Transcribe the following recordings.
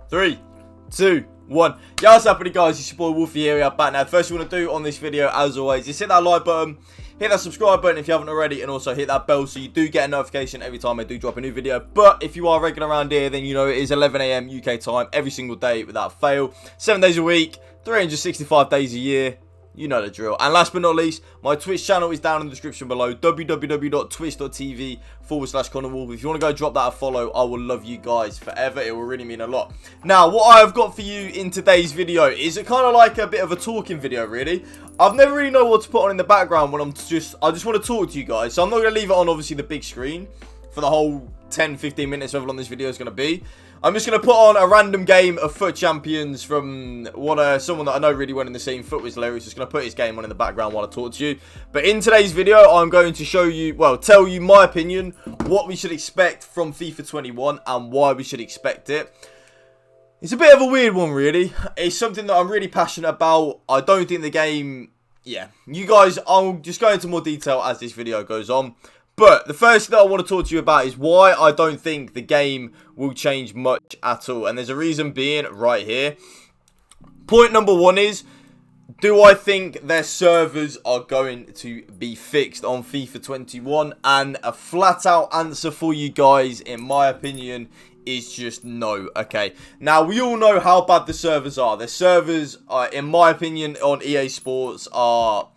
3, 2, 1. Yo, what's happening, guys? It's your boy Wolfie here. We are back now. First thing you want to do on this video, as always, is hit that like button, hit that subscribe button if you haven't already, and also hit that bell so you do get a notification every time I do drop a new video. But if you are regular around here, then you know it is 11 AM UK time every single day without fail. 7 days a week, 365 days a year. You know the drill. And last but not least, my Twitch channel is down in the description below. www.twitch.tv/Connor Woolf. If you want to go drop that a follow, I will love you guys forever. It will really mean a lot. Now, what I have got for you in today's video is kind of like a bit of a talking video, really. I've never really know what to put on in the background when I just want to talk to you guys. So I'm not going to leave it on, obviously, the big screen for the whole 10-15 minutes, however long this video is going to be. I'm just going to put on a random game of FUT Champions from someone that I know really well in the scene. FUT was hilarious. Just going to put his game on in the background while I talk to you. But in today's video, I'm going to show you, well, tell you my opinion, what we should expect from FIFA 21 and why we should expect it. It's a bit of a weird one, really. It's something that I'm really passionate about. I don't think the game, yeah. You guys, I'll just go into more detail as this video goes on. But the first thing that I want to talk to you about is why I don't think the game will change much at all. And there's a reason being right here. Point number one is, do I think their servers are going to be fixed on FIFA 21? And a flat out answer for you guys, in my opinion, is just no. Okay, now we all know how bad the servers are. The servers, in my opinion, on EA Sports are,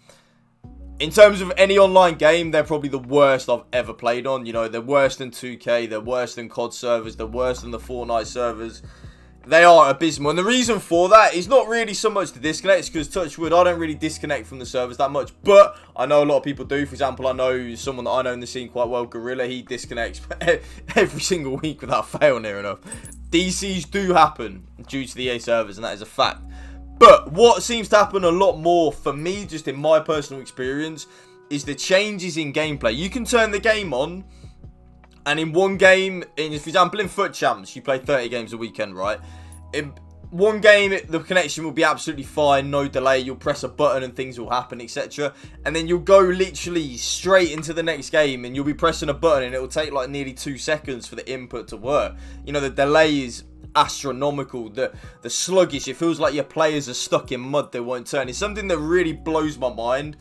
in terms of any online game, they're probably the worst I've ever played on. You know, they're worse than 2K, they're worse than COD servers, they're worse than the Fortnite servers. They are abysmal. And the reason for that is not really so much the disconnect, because touch wood, I don't really disconnect from the servers that much. But I know a lot of people do. For example, I know someone that I know in the scene quite well, Gorilla. He disconnects every single week without fail, near enough. DCs do happen due to the EA servers, and that is a fact. But what seems to happen a lot more for me, just in my personal experience, is the changes in gameplay. You can turn the game on, and in one game, for example, in FUT Champs, you play 30 games a weekend, right? In one game, the connection will be absolutely fine, no delay. You'll press a button and things will happen, etc. And then you'll go literally straight into the next game, and you'll be pressing a button, and it will take like nearly 2 seconds for the input to work. You know, the delay is astronomical. The sluggish, it feels like your players are stuck in mud, they won't turn. It's something that really blows my mind.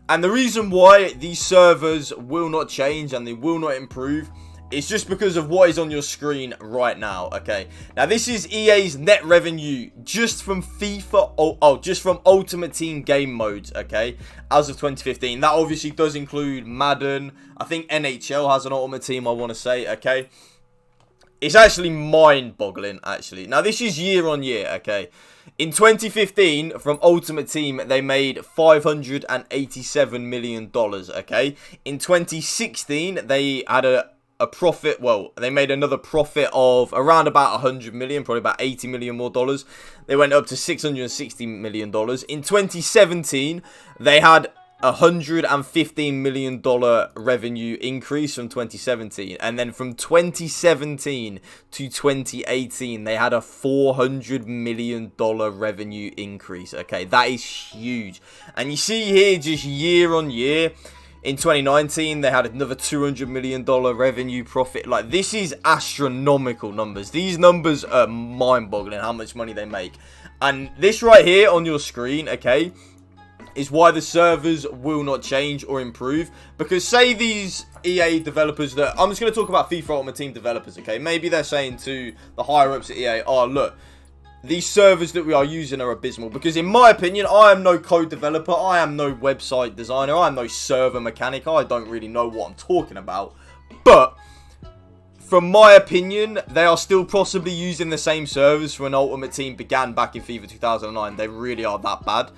And the reason why these servers will not change and they will not improve is just because of what is on your screen right now. Okay, now this is EA's net revenue just from FIFA, just from Ultimate Team game modes, okay, as of 2015. That obviously does include Madden. I think NHL has an Ultimate Team, I want to say, okay. It's actually mind-boggling, actually. Now, this is year on year, okay? In 2015, from Ultimate Team, they made $587 million, okay? In 2016, they had a profit, well, they made another profit of around about 100 million, probably about 80 million more dollars. They went up to $660 million. In 2017, they had $115 million revenue increase from 2017, and then from 2017 to 2018 they had a $400 million revenue increase. Okay, that is huge. And you see here, just year on year, in 2019 they had another $200 million revenue profit. Like, this is astronomical numbers. These numbers are mind-boggling, how much money they make. And this right here on your screen, okay, is why the servers will not change or improve. Because say these EA developers that, I'm just going to talk about FIFA Ultimate Team developers, okay? Maybe they're saying to the higher ups at EA, oh, look, these servers that we are using are abysmal. Because in my opinion, I am no code developer, I am no website designer, I am no server mechanic, I don't really know what I'm talking about. But from my opinion, they are still possibly using the same servers when Ultimate Team began back in FIFA 2009. They really are that bad.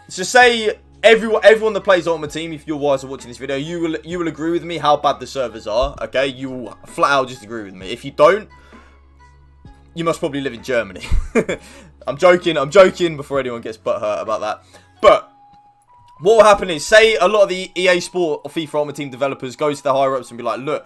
So say everyone that plays Ultimate Team, if you're wise watching this video, you will agree with me how bad the servers are, okay? You will flat out just agree with me. If you don't, you must probably live in Germany. I'm joking before anyone gets butthurt about that. But what will happen is, say a lot of the EA Sport or FIFA Ultimate Team developers go to the higher ups and be like, look,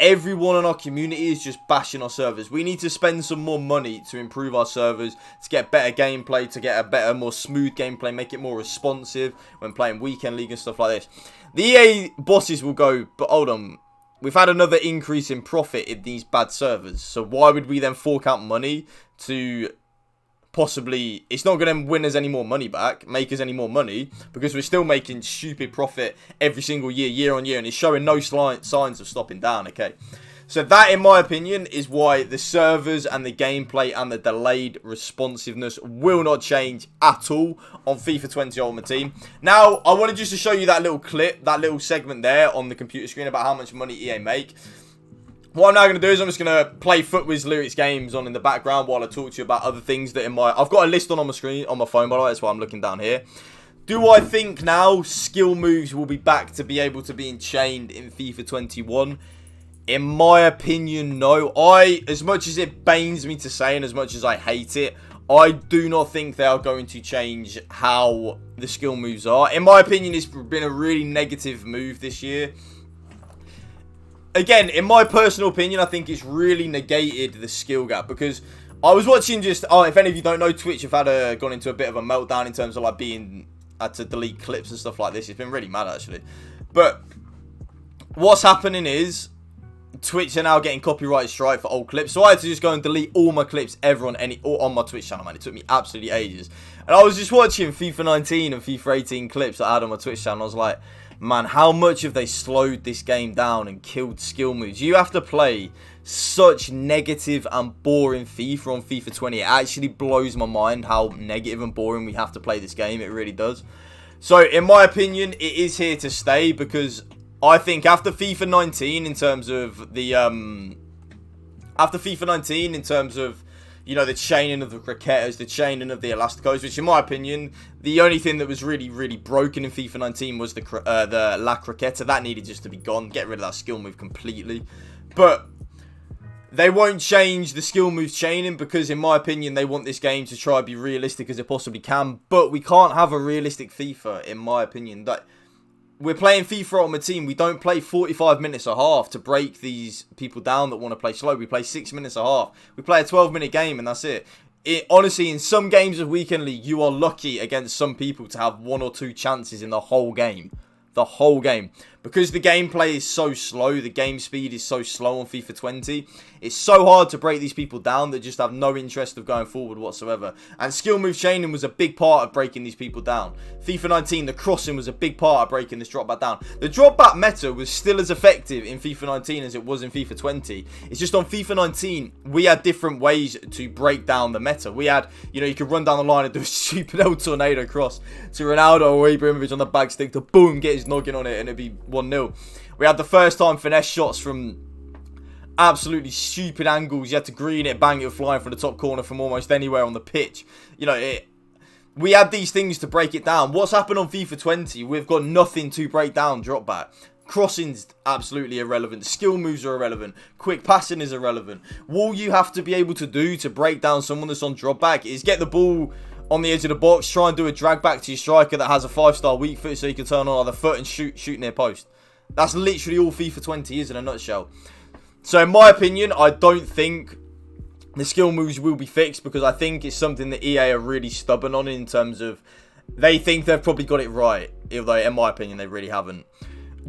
everyone in our community is just bashing our servers. We need to spend some more money to improve our servers, to get better gameplay, to get a better, more smooth gameplay, make it more responsive when playing weekend league and stuff like this. The EA bosses will go, but hold on, we've had another increase in profit in these bad servers. So why would we then fork out money to possibly... It's not going to win us any more money back, make us any more money, because we're still making stupid profit every single year, year on year, and it's showing no signs of stopping down, okay? So that, in my opinion, is why the servers and the gameplay and the delayed responsiveness will not change at all on FIFA 20 Ultimate Team. Now, I wanted just to show you that little clip, that little segment there on the computer screen about how much money EA make. What I'm now going to do is I'm just going to play Footwiz Lyrics games on in the background while I talk to you about other things that in my... I've got a list on my screen, on my phone, by the way, that's why I'm looking down here. Do I think now skill moves will be back to be able to be chained in FIFA 21? In my opinion, no. As much as it pains me to say and as much as I hate it, I do not think they are going to change how the skill moves are. In my opinion, it's been a really negative move this year. Again, in my personal opinion, I think it's really negated the skill gap, because I was watching just... Oh, if any of you don't know, Twitch have gone into a bit of a meltdown in terms of like had to delete clips and stuff like this. It's been really mad, actually. But what's happening is Twitch are now getting copyright strike for old clips, so I had to just go and delete all my clips ever on my Twitch channel, man. It took me absolutely ages, and I was just watching FIFA 19 and FIFA 18 clips that I had on my Twitch channel. I was like, man, how much have they slowed this game down and killed skill moves? You have to play such negative and boring FIFA on FIFA 20. It actually blows my mind how negative and boring we have to play this game. It really does. So, in my opinion, it is here to stay, because I think after FIFA 19, in terms of the, you know, the chaining of the cricketters, the chaining of the elasticos, which in my opinion, the only thing that was really, really broken in FIFA 19 was the La Cricketta. That needed just to be gone. Get rid of that skill move completely. But they won't change the skill move chaining, because in my opinion, they want this game to try and be realistic as it possibly can. But we can't have a realistic FIFA, in my opinion. That we're playing FIFA Ultimate Team. We don't play 45 minutes a half to break these people down that want to play slow. We play 6 minutes a half. We play a 12-minute game, and that's it. Honestly, in some games of Weekend League, you are lucky against some people to have 1 or 2 chances in the whole game. The whole game. Because the gameplay is so slow, the game speed is so slow on FIFA 20, it's so hard to break these people down that just have no interest of going forward whatsoever. And skill move chaining was a big part of breaking these people down. FIFA 19, the crossing was a big part of breaking this drop back down. The drop back meta was still as effective in FIFA 19 as it was in FIFA 20. It's just on FIFA 19, we had different ways to break down the meta. We had, you know, you could run down the line and do a stupid El Tornado cross to Ronaldo or Ibrahimovic on the back stick to boom, get his noggin on it, and it'd be 1-0. We had the first time finesse shots from absolutely stupid angles. You had to green it, bang it, flying from the top corner from almost anywhere on the pitch. You know, we had these things to break it down. What's happened on FIFA 20? We've got nothing to break down drop back. Crossing's absolutely irrelevant. Skill moves are irrelevant. Quick passing is irrelevant. All you have to be able to do to break down someone that's on drop back is get the ball on the edge of the box, try and do a drag back to your striker that has a 5-star weak foot so you can turn on other foot and shoot near post. That's literally all FIFA 20 is in a nutshell. So in my opinion, I don't think the skill moves will be fixed, because I think it's something that EA are really stubborn on, in terms of they think they've probably got it right, although in my opinion they really haven't.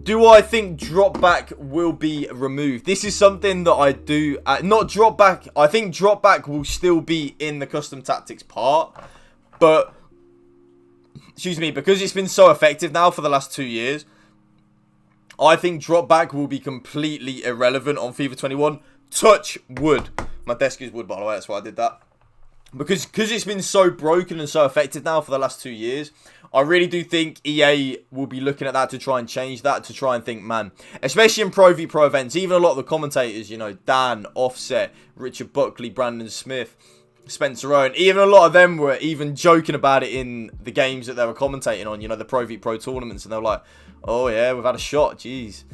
Do I think drop back will be removed? This is something that I do not drop back. I think drop back will still be in the custom tactics part, but excuse me, because it's been so effective now for the last 2 years, I think drop back will be completely irrelevant on FIFA 21. Touch wood. My desk is wood, by the way, that's why I did that. Because it's been so broken and so effective now for the last 2 years, I really do think EA will be looking at that to try and change that, to try and think, man, especially in Pro v Pro events, even a lot of the commentators, you know, Dan, Offset, Richard Buckley, Brandon Smith, Spencer Owen, even a lot of them were even joking about it in the games that they were commentating on, you know, the Pro v Pro tournaments, and they were like, oh yeah, we've had a shot, jeez,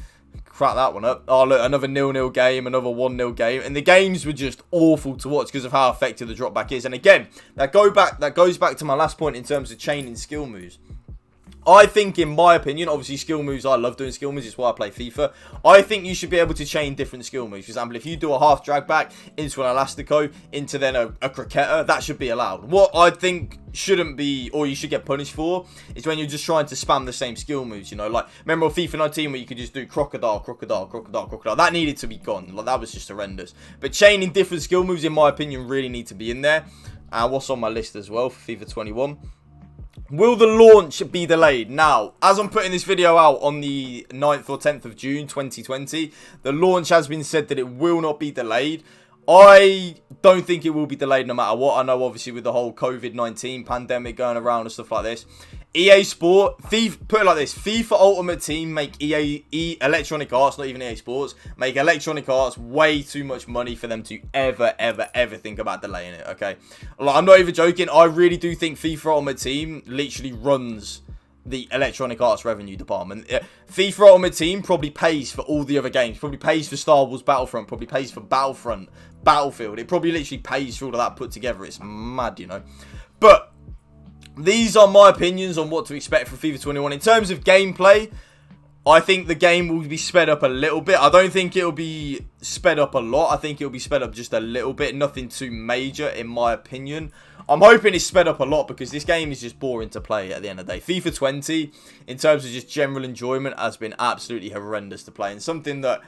crack that one up. Oh look, another 0-0 game, another 1-0 game, and the games were just awful to watch because of how effective the drop back is. And again, that goes back to my last point in terms of chaining skill moves. I think, in my opinion, obviously skill moves, I love doing skill moves, it's why I play FIFA. I think you should be able to chain different skill moves. For example, if you do a half drag back into an elastico, into then a cricketter, that should be allowed. What I think shouldn't be, or you should get punished for, is when you're just trying to spam the same skill moves, you know, like, remember on FIFA 19 where you could just do crocodile, crocodile, crocodile, crocodile, that needed to be gone, like, that was just horrendous. But chaining different skill moves, in my opinion, really need to be in there. And what's on my list as well for FIFA 21? Will the launch be delayed? Now, as I'm putting this video out on the 9th or 10th of June 2020, the launch has been said that it will not be delayed. I don't think it will be delayed no matter what. I know, obviously, with the whole COVID-19 pandemic going around and stuff like this. EA Sport, FIFA, put it like this, FIFA Ultimate Team make Electronic Arts, not even EA Sports, make Electronic Arts way too much money for them to ever think about delaying it, okay? Like, I'm not even joking. I really do think FIFA Ultimate Team literally runs the Electronic Arts revenue department. FIFA Ultimate Team probably pays for all the other games, probably pays for Star Wars Battlefront, probably pays for Battlefront, Battlefield. It probably literally pays for all of that put together. It's mad, you know. But these are my opinions on what to expect from FIFA 21. In terms of gameplay, I think the game will be sped up a little bit. I don't think it'll be sped up a lot. I think it'll be sped up just a little bit. Nothing too major, in my opinion. I'm hoping it's sped up a lot because this game is just boring to play at the end of the day. FIFA 20, in terms of just general enjoyment, has been absolutely horrendous to play. And something that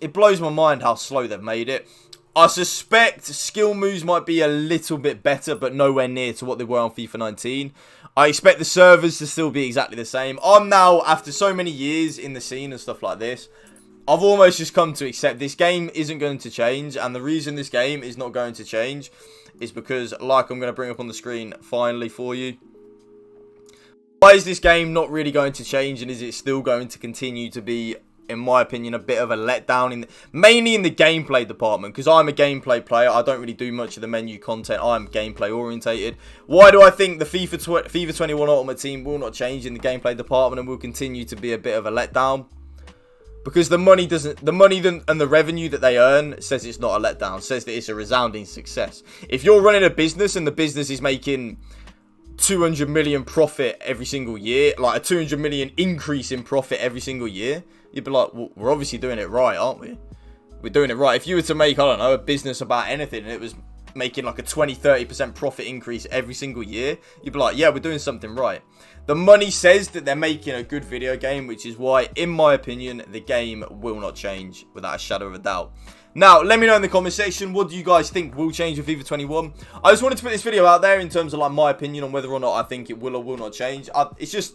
it blows my mind how slow they've made it. I suspect skill moves might be a little bit better, but nowhere near to what they were on FIFA 19. I expect the servers to still be exactly the same. I'm now, after so many years in the scene and stuff like this, I've almost just come to accept this game isn't going to change. And the reason this game is not going to change is because, like I'm going to bring up on the screen finally for you, why is this game not really going to change, and is it still going to continue to be, in my opinion, a bit of a letdown, mainly in the gameplay department, because I'm a gameplay player. I don't really do much of the menu content. I'm gameplay orientated. Why do I think the FIFA 21 Ultimate Team will not change in the gameplay department and will continue to be a bit of a letdown? Because the money and the revenue that they earn says it's not a letdown, says that it's a resounding success. If you're running a business and the business is making 200 million profit every single year, like a 200 million increase in profit every single year, you'd be like, well, we're obviously doing it right, aren't we? We're doing it right. If you were to make, I don't know, a business about anything and it was making like a 20-30% profit increase every single year, you'd be like, yeah, we're doing something right. The money says that they're making a good video game, which is why, in my opinion, the game will not change without a shadow of a doubt. Now, let me know in the comment section, what do you guys think will change with FIFA 21? I just wanted to put this video out there in terms of like my opinion on whether or not I think it will or will not change. It's just,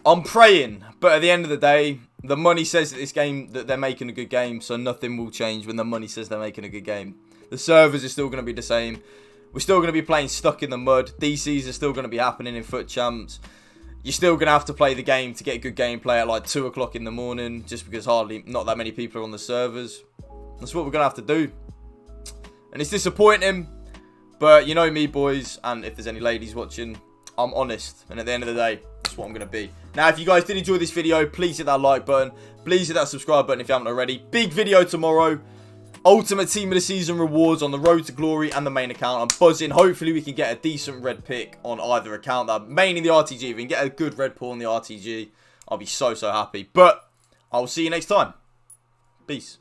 I'm praying, but at the end of the day, the money says that this game, that they're making a good game, so nothing will change when the money says they're making a good game. The servers are still going to be the same. We're still going to be playing stuck in the mud. DCs are still going to be happening in FUT Champs. You're still going to have to play the game to get good gameplay at like 2 o'clock in the morning, just because not that many people are on the servers. That's what we're going to have to do. And it's disappointing, but you know me, boys, and if there's any ladies watching, I'm honest. And at the end of the day, that's what I'm going to be. Now, if you guys did enjoy this video, please hit that like button. Please hit that subscribe button if you haven't already. Big video tomorrow. Ultimate Team of the Season rewards on the Road to Glory and the main account. I'm buzzing. Hopefully, we can get a decent red pick on either account. Mainly the RTG. If we can get a good red pull on the RTG, I'll be so happy. But I'll see you next time. Peace.